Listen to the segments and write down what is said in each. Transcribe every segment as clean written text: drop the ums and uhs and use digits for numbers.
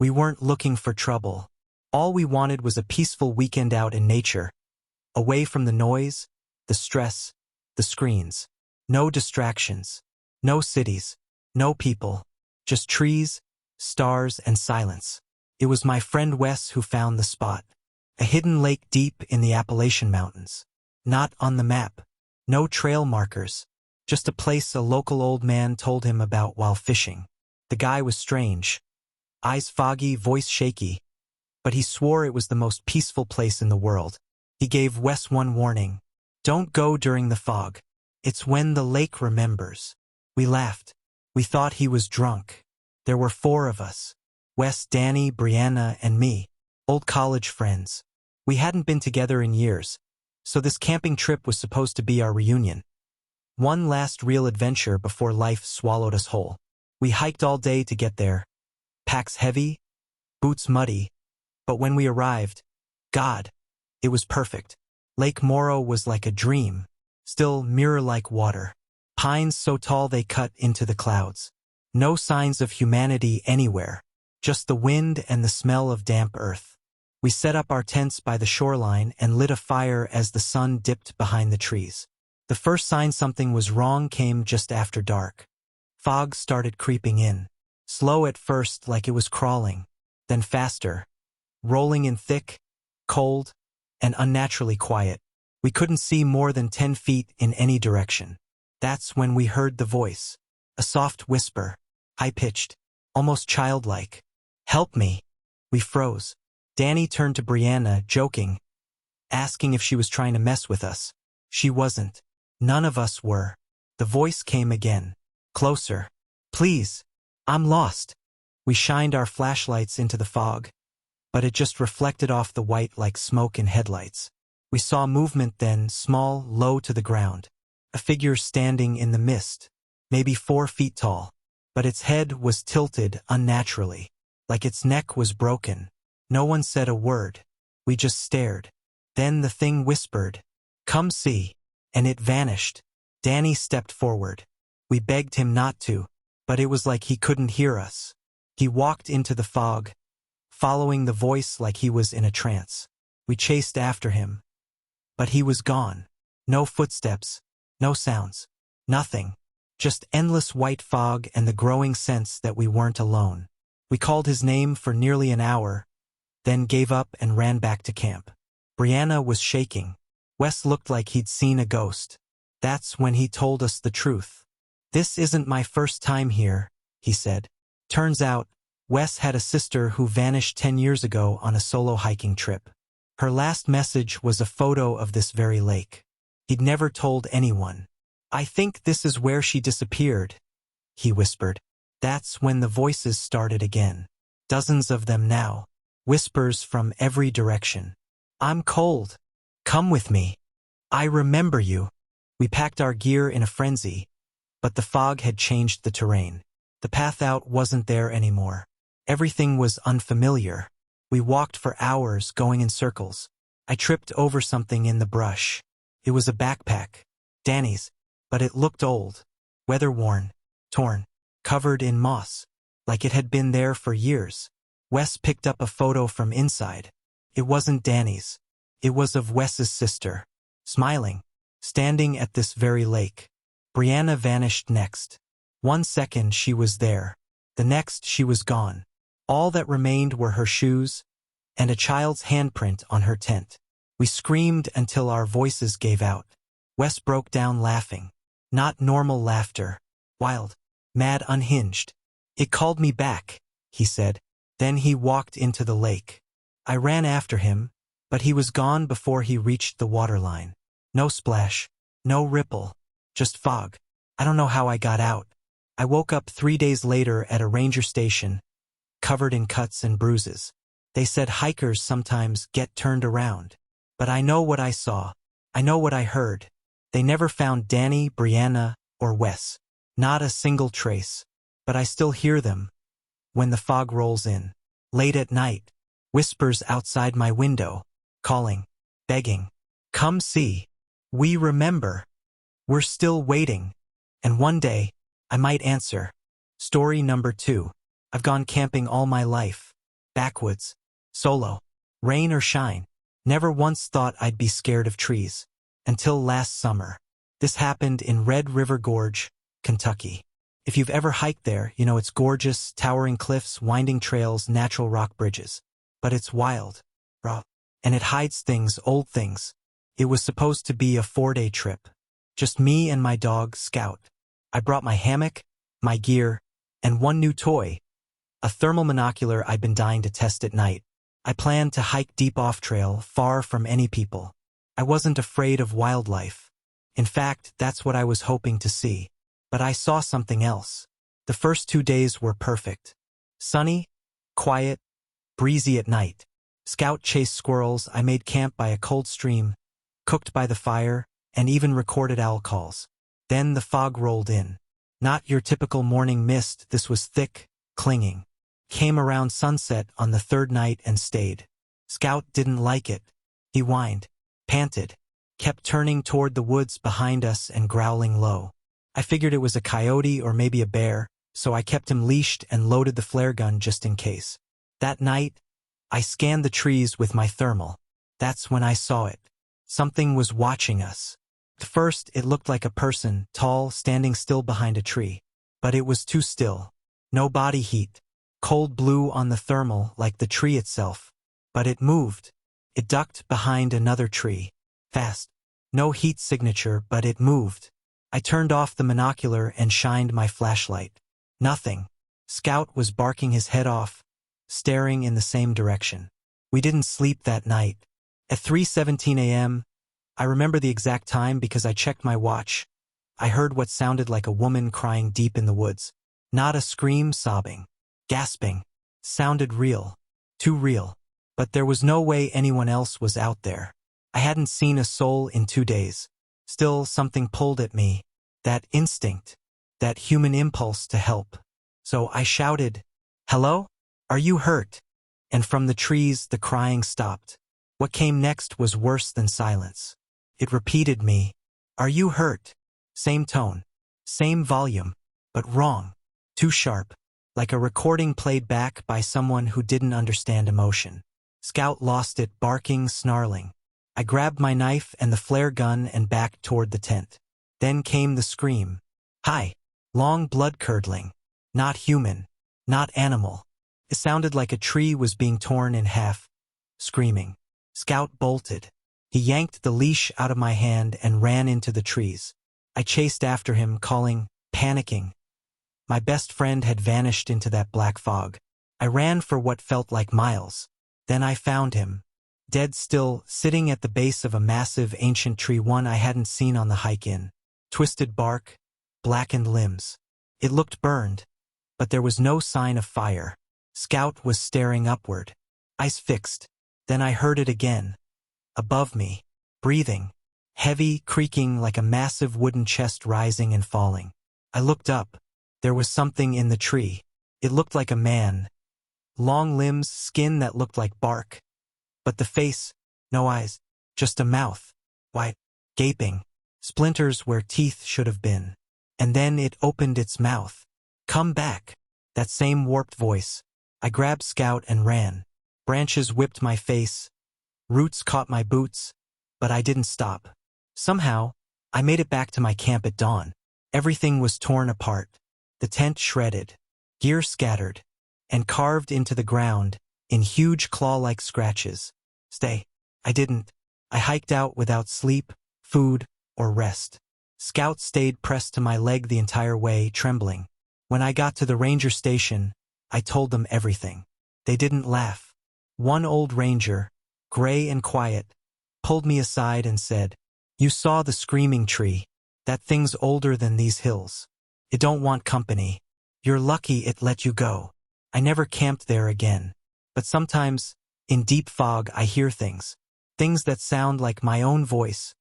We weren't looking for trouble. All we wanted was a peaceful weekend out in nature, away from the noise, the stress, the screens. No distractions, no cities, no people, just trees, stars, and silence. It was my friend Wes who found the spot. A hidden lake deep in the Appalachian Mountains. Not on the map. No trail markers. Just a place a local old man told him about while fishing. The guy was strange. Eyes foggy, voice shaky. But he swore it was the most peaceful place in the world. He gave Wes one warning. Don't go during the fog. It's when the lake remembers. We laughed. We thought he was drunk. There were 4 of us. Wes, Danny, Brianna, and me. Old college friends. We hadn't been together in years, so this camping trip was supposed to be our reunion. One last real adventure before life swallowed us whole. We hiked all day to get there. Packs heavy, boots muddy, but when we arrived, God, it was perfect. Lake Morrow was like a dream, still mirror-like water. Pines so tall they cut into the clouds. No signs of humanity anywhere, just the wind and the smell of damp earth. We set up our tents by the shoreline and lit a fire as the sun dipped behind the trees. The first sign something was wrong came just after dark. Fog started creeping in, slow at first like it was crawling, then faster, rolling in thick, cold, and unnaturally quiet. We couldn't see more than 10 feet in any direction. That's when we heard the voice, a soft whisper, high-pitched, almost childlike. Help me. We froze. Danny turned to Brianna, joking, asking if she was trying to mess with us. She wasn't. None of us were. The voice came again. Closer. Please. I'm lost. We shined our flashlights into the fog, but it just reflected off the white like smoke in headlights. We saw movement then, small, low to the ground. A figure standing in the mist, maybe 4 feet tall, but its head was tilted unnaturally, like its neck was broken. No one said a word. We just stared. Then the thing whispered, "Come see," and it vanished. Danny stepped forward. We begged him not to, but it was like he couldn't hear us. He walked into the fog, following the voice like he was in a trance. We chased after him, but he was gone. No footsteps, no sounds, nothing. Just endless white fog and the growing sense that we weren't alone. We called his name for nearly an hour, then gave up and ran back to camp. Brianna was shaking. Wes looked like he'd seen a ghost. That's when he told us the truth. "This isn't my first time here," he said. Turns out, Wes had a sister who vanished 10 years ago on a solo hiking trip. Her last message was a photo of this very lake. He'd never told anyone. "I think this is where she disappeared," he whispered. That's when the voices started again. Dozens of them now. Whispers from every direction. "I'm cold. Come with me. I remember you." We packed our gear in a frenzy, but the fog had changed the terrain. The path out wasn't there anymore. Everything was unfamiliar. We walked for hours, going in circles. I tripped over something in the brush. It was a backpack. Danny's, but it looked old. Weather-worn, torn, covered in moss, like it had been there for years. Wes picked up a photo from inside. It wasn't Danny's. It was of Wes's sister, smiling, standing at this very lake. Brianna vanished next. 1 second she was there. The next she was gone. All that remained were her shoes and a child's handprint on her tent. We screamed until our voices gave out. Wes broke down laughing. Not normal laughter. Wild, mad, unhinged. "It called me back," he said. Then he walked into the lake. I ran after him, but he was gone before he reached the waterline. No splash, no ripple, just fog. I don't know how I got out. I woke up 3 days later at a ranger station, covered in cuts and bruises. They said hikers sometimes get turned around. But I know what I saw. I know what I heard. They never found Danny, Brianna, or Wes. Not a single trace. But I still hear them. When the fog rolls in, late at night, whispers outside my window, calling, begging, "Come see. We remember. We're still waiting." And one day, I might answer. Story number 2. I've gone camping all my life. backwoods, solo, rain or shine. Never once thought I'd be scared of trees. Until last summer. This happened in Red River Gorge, Kentucky. If you've ever hiked there, you know it's gorgeous, towering cliffs, winding trails, natural rock bridges. But it's wild, raw, and it hides things, old things. It was supposed to be a 4-day trip. Just me and my dog, Scout. I brought my hammock, my gear, and one new toy, a thermal monocular I'd been dying to test at night. I planned to hike deep off-trail, far from any people. I wasn't afraid of wildlife. In fact, that's what I was hoping to see. But I saw something else. The first 2 days were perfect. Sunny, quiet, breezy at night. Scout chased squirrels, I made camp by a cold stream, cooked by the fire, and even recorded owl calls. Then the fog rolled in. Not your typical morning mist, this was thick, clinging. Came around sunset on the third night and stayed. Scout didn't like it. He whined, panted, kept turning toward the woods behind us and growling low. I figured it was a coyote or maybe a bear, so I kept him leashed and loaded the flare gun just in case. That night, I scanned the trees with my thermal. That's when I saw it. Something was watching us. At first, it looked like a person, tall, standing still behind a tree. But it was too still. No body heat. Cold blue on the thermal like the tree itself. But it moved. It ducked behind another tree. Fast. No heat signature, but it moved. I turned off the monocular and shined my flashlight. Nothing. Scout was barking his head off, staring in the same direction. We didn't sleep that night. At 3:17 a.m., I remember the exact time because I checked my watch. I heard what sounded like a woman crying deep in the woods. Not a scream, sobbing. Gasping. Sounded real. Too real. But there was no way anyone else was out there. I hadn't seen a soul in 2 days. Still, something pulled at me. That instinct. That human impulse to help. So I shouted, "Hello? Are you hurt?" And from the trees, the crying stopped. What came next was worse than silence. It repeated me, "Are you hurt?" Same tone. Same volume. But wrong. Too sharp. Like a recording played back by someone who didn't understand emotion. Scout lost it, barking, snarling. I grabbed my knife and the flare gun and backed toward the tent. Then came the scream. High. Long, blood-curdling. Not human. Not animal. It sounded like a tree was being torn in half. Screaming. Scout bolted. He yanked the leash out of my hand and ran into the trees. I chased after him, calling, panicking. My best friend had vanished into that black fog. I ran for what felt like miles. Then I found him. Dead still, sitting at the base of a massive ancient tree, one I hadn't seen on the hike in. Twisted bark, blackened limbs. It looked burned, but there was no sign of fire. Scout was staring upward. Eyes fixed. Then I heard it again. Above me. Breathing. Heavy, creaking like a massive wooden chest rising and falling. I looked up. There was something in the tree. It looked like a man. Long limbs, skin that looked like bark. But the face, no eyes, just a mouth. White, gaping. Splinters where teeth should have been. And then it opened its mouth. Come back. That same warped voice. I grabbed Scout and ran. Branches whipped my face. Roots caught my boots. But I didn't stop. Somehow, I made it back to my camp at dawn. Everything was torn apart. The tent shredded. Gear scattered. And carved into the ground in huge claw-like scratches. Stay. I didn't. I hiked out without sleep, food, or rest. Scout stayed pressed to my leg the entire way, trembling. When I got to the ranger station, I told them everything. They didn't laugh. One old ranger, gray and quiet, pulled me aside and said, "You saw the screaming tree. That thing's older than these hills. It don't want company. You're lucky it let you go." I never camped there again. But sometimes, in deep fog, I hear things. Things that sound like my own voice,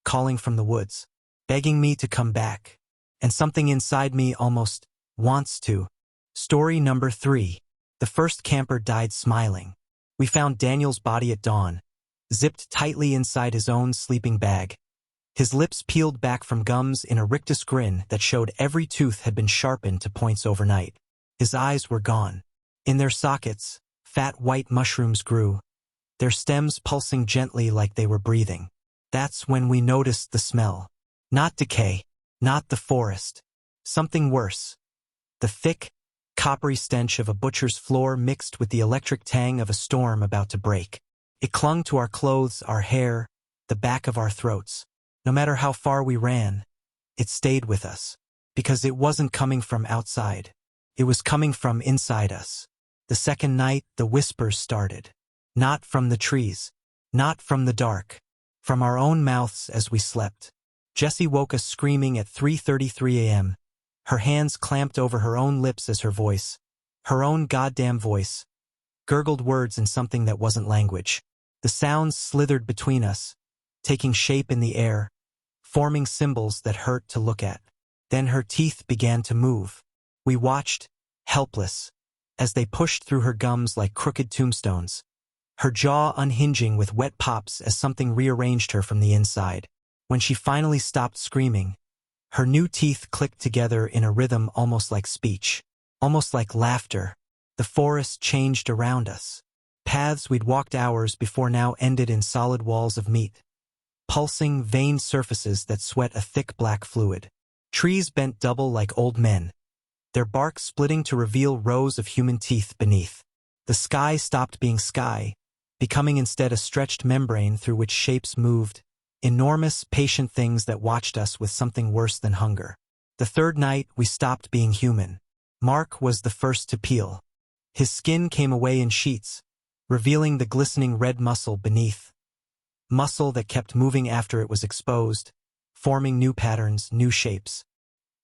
calling from the woods, begging me to come back. And something inside me almost wants to. Story number 3. The first camper died smiling. We found Daniel's body at dawn, zipped tightly inside his own sleeping bag. His lips peeled back from gums in a rictus grin that showed every tooth had been sharpened to points overnight. His eyes were gone. In their sockets, Fat white mushrooms grew, their stems pulsing gently like they were breathing. That's when we noticed the smell. Not decay, not the forest. Something worse. The thick, coppery stench of a butcher's floor mixed with the electric tang of a storm about to break. It clung to our clothes, our hair, the back of our throats. No matter how far we ran, it stayed with us. Because it wasn't coming from outside. It was coming from inside us. The second night, the whispers started. Not from the trees. Not from the dark. From our own mouths as we slept. Jessie woke us screaming at 3:33 a.m., her hands clamped over her own lips as her voice, her own goddamn voice, gurgled words in something that wasn't language. The sounds slithered between us, taking shape in the air, forming symbols that hurt to look at. Then her teeth began to move. We watched, helpless, as they pushed through her gums like crooked tombstones, her jaw unhinging with wet pops as something rearranged her from the inside. When she finally stopped screaming, her new teeth clicked together in a rhythm almost like speech, almost like laughter. The forest changed around us. Paths we'd walked hours before now ended in solid walls of meat, pulsing, veined surfaces that sweat a thick black fluid. Trees bent double like old men, their bark splitting to reveal rows of human teeth beneath. The sky stopped being sky, becoming instead a stretched membrane through which shapes moved, enormous, patient things that watched us with something worse than hunger. The third night, we stopped being human. Mark was the first to peel. His skin came away in sheets, revealing the glistening red muscle beneath. Muscle that kept moving after it was exposed, forming new patterns, new shapes.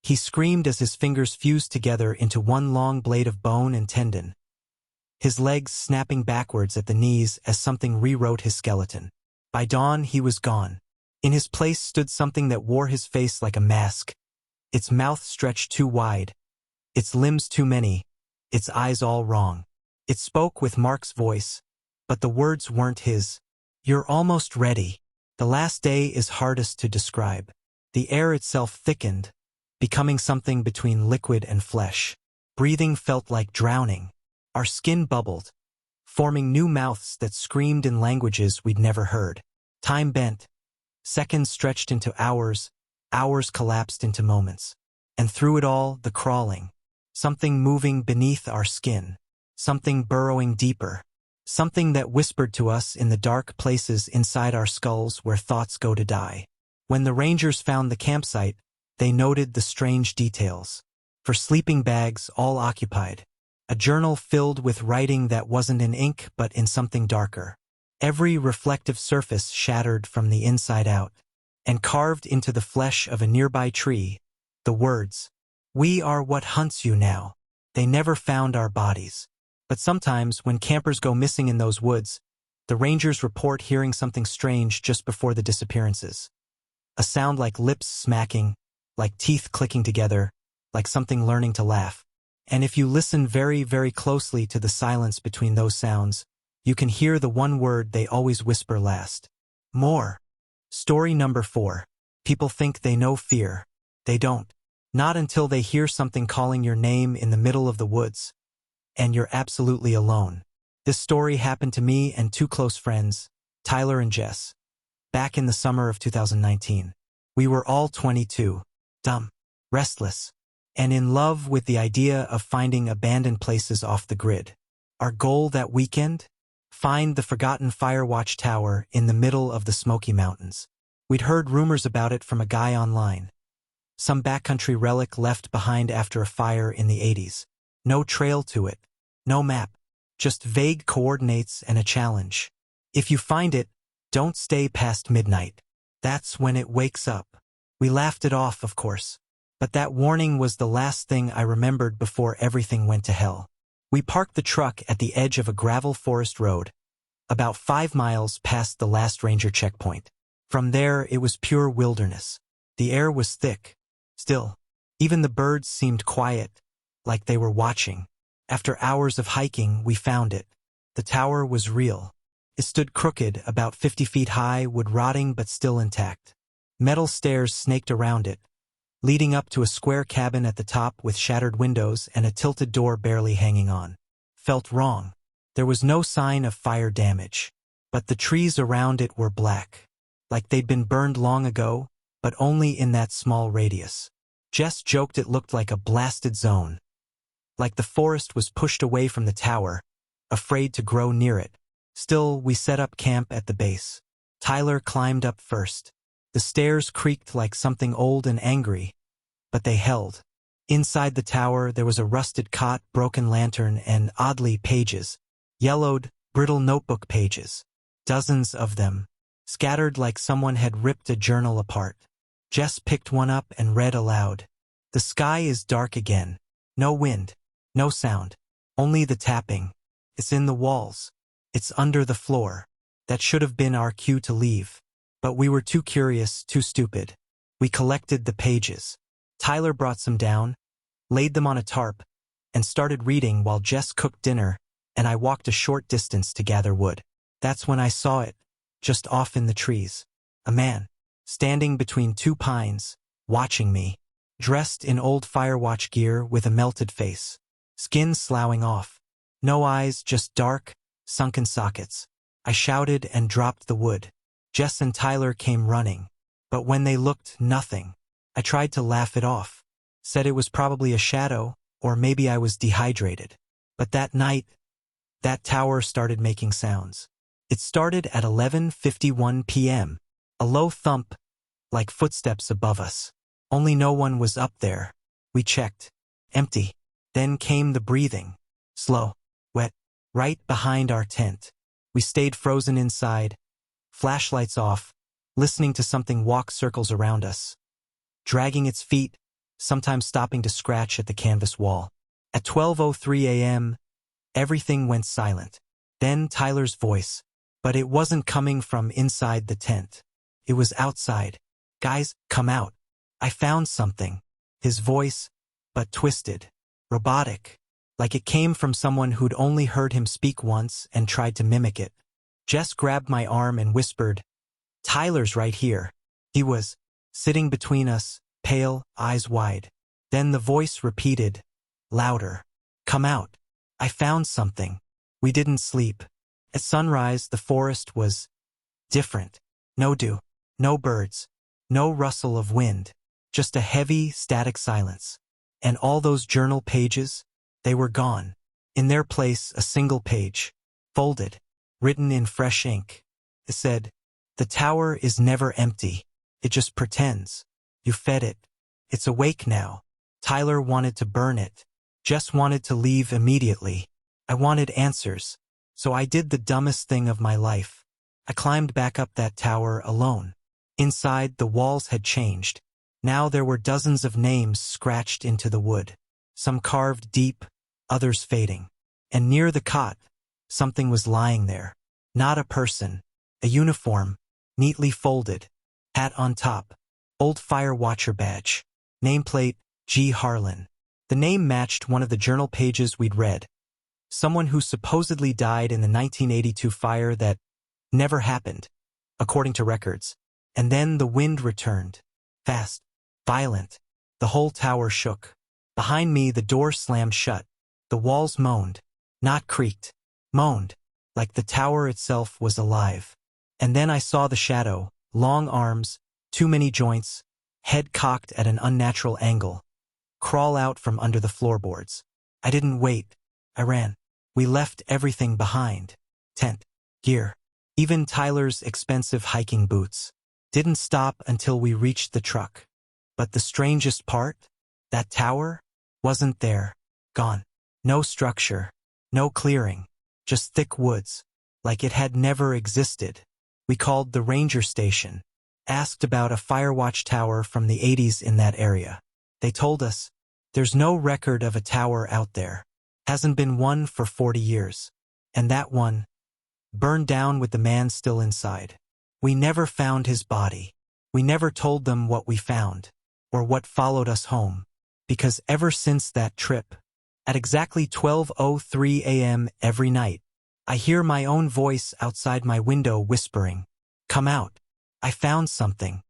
He screamed as his fingers fused together into one long blade of bone and tendon, his legs snapping backwards at the knees as something rewrote his skeleton. By dawn, he was gone. In his place stood something that wore his face like a mask, its mouth stretched too wide, its limbs too many, its eyes all wrong. It spoke with Mark's voice, but the words weren't his. "You're almost ready." The last day is hardest to describe. The air itself thickened, becoming something between liquid and flesh. Breathing felt like drowning. Our skin bubbled, forming new mouths that screamed in languages we'd never heard. Time bent. Seconds stretched into hours, hours collapsed into moments. And through it all, the crawling. Something moving beneath our skin. Something burrowing deeper. Something that whispered to us in the dark places inside our skulls where thoughts go to die. When the rangers found the campsite, they noted the strange details. For sleeping bags, all occupied. A journal filled with writing that wasn't in ink but in something darker. Every reflective surface shattered from the inside out. And carved into the flesh of a nearby tree, the words, "We are what hunts you now." They never found our bodies. But sometimes, when campers go missing in those woods, the rangers report hearing something strange just before the disappearances. A sound like lips smacking, like teeth clicking together, like something learning to laugh. And if you listen very, very closely to the silence between those sounds, you can hear the one word they always whisper last. More. Story number 4. People think they know fear. They don't. Not until they hear something calling your name in the middle of the woods. And you're absolutely alone. This story happened to me and 2 close friends, Tyler and Jess, back in the summer of 2019. We were all 22, dumb, restless, and in love with the idea of finding abandoned places off the grid. Our goal that weekend? Find the forgotten Firewatch Tower in the middle of the Smoky Mountains. We'd heard rumors about it from a guy online. Some backcountry relic left behind after a fire in the 80s. No trail to it. No map. Just vague coordinates and a challenge. If you find it, don't stay past midnight. That's when it wakes up. We laughed it off, of course. But that warning was the last thing I remembered before everything went to hell. We parked the truck at the edge of a gravel forest road, about 5 miles past the last ranger checkpoint. From there, it was pure wilderness. The air was thick, still. Even the birds seemed quiet, like they were watching. After hours of hiking, we found it. The tower was real. It stood crooked, about 50 feet high, wood rotting but still intact. Metal stairs snaked around it, leading up to a square cabin at the top with shattered windows and a tilted door barely hanging on. Felt wrong. There was no sign of fire damage, but the trees around it were black, like they'd been burned long ago, but only in that small radius. Jess joked it looked like a blasted zone, like the forest was pushed away from the tower, afraid to grow near it. Still, we set up camp at the base. Tyler climbed up first. The stairs creaked like something old and angry, but they held. Inside the tower, there was a rusted cot, broken lantern, and, oddly, pages. Yellowed, brittle notebook pages. Dozens of them, scattered like someone had ripped a journal apart. Jess picked one up and read aloud. The sky is dark again. No wind. No sound. Only the tapping. It's in the walls. It's under the floor. That should have been our cue to leave. But we were too curious, too stupid. We collected the pages. Tyler brought some down, laid them on a tarp, and started reading while Jess cooked dinner, and I walked a short distance to gather wood. That's when I saw it, just off in the trees. A man, standing between two pines, watching me, dressed in old firewatch gear with a melted face, skin sloughing off. No eyes, just dark, sunken sockets. I shouted and dropped the wood. Jess and Tyler came running, but when they looked, nothing. I tried to laugh it off, said it was probably a shadow, or maybe I was dehydrated. But that night, that tower started making sounds. It started at 11:51 p.m., a low thump, like footsteps above us. Only no one was up there. We checked. Empty. Then came the breathing. Slow. Wet. Right behind our tent. We stayed frozen inside, flashlights off, listening to something walk circles around us, dragging its feet, sometimes stopping to scratch at the canvas wall. At 12:03 a.m., everything went silent. Then Tyler's voice, but it wasn't coming from inside the tent. It was outside. Guys, come out. I found something. His voice, but twisted, robotic, like it came from someone who'd only heard him speak once and tried to mimic it. Jess grabbed my arm and whispered, "Tyler's right here." He was sitting between us, pale, eyes wide. Then the voice repeated, louder, "Come out. I found something." We didn't sleep. At sunrise, the forest was different. No dew, no birds, no rustle of wind, just a heavy, static silence. And all those journal pages, they were gone. In their place, a single page, folded, written in fresh ink. It said, "The tower is never empty. It just pretends. You fed it. It's awake now." Tyler wanted to burn it. Jess wanted to leave immediately. I wanted answers. So I did the dumbest thing of my life. I climbed back up that tower alone. Inside, the walls had changed. Now there were dozens of names scratched into the wood. Some carved deep, others fading. And near the cot, something was lying there. Not a person. A uniform, neatly folded. Hat on top. Old fire watcher badge. Nameplate, G. Harlan. The name matched one of the journal pages we'd read. Someone who supposedly died in the 1982 fire that never happened, according to records. And then the wind returned. Fast. Violent. The whole tower shook. Behind me, the door slammed shut. The walls moaned. Not creaked. Moaned. Like the tower itself was alive. And then I saw the shadow. Long arms. Too many joints. Head cocked at an unnatural angle. Crawl out from under the floorboards. I didn't wait. I ran. We left everything behind. Tent. Gear. Even Tyler's expensive hiking boots. Didn't stop until we reached the truck. But the strangest part? That tower? Wasn't there. Gone. No structure. No clearing. Just thick woods. Like it had never existed. We called the ranger station. Asked about a firewatch tower from the 80s in that area. They told us, there's no record of a tower out there. Hasn't been one for 40 years. And that one burned down with the man still inside. We never found his body. We never told them what we found, or what followed us home. Because ever since that trip, at exactly 12:03 a.m. every night, I hear my own voice outside my window whispering, "Come out. I found something."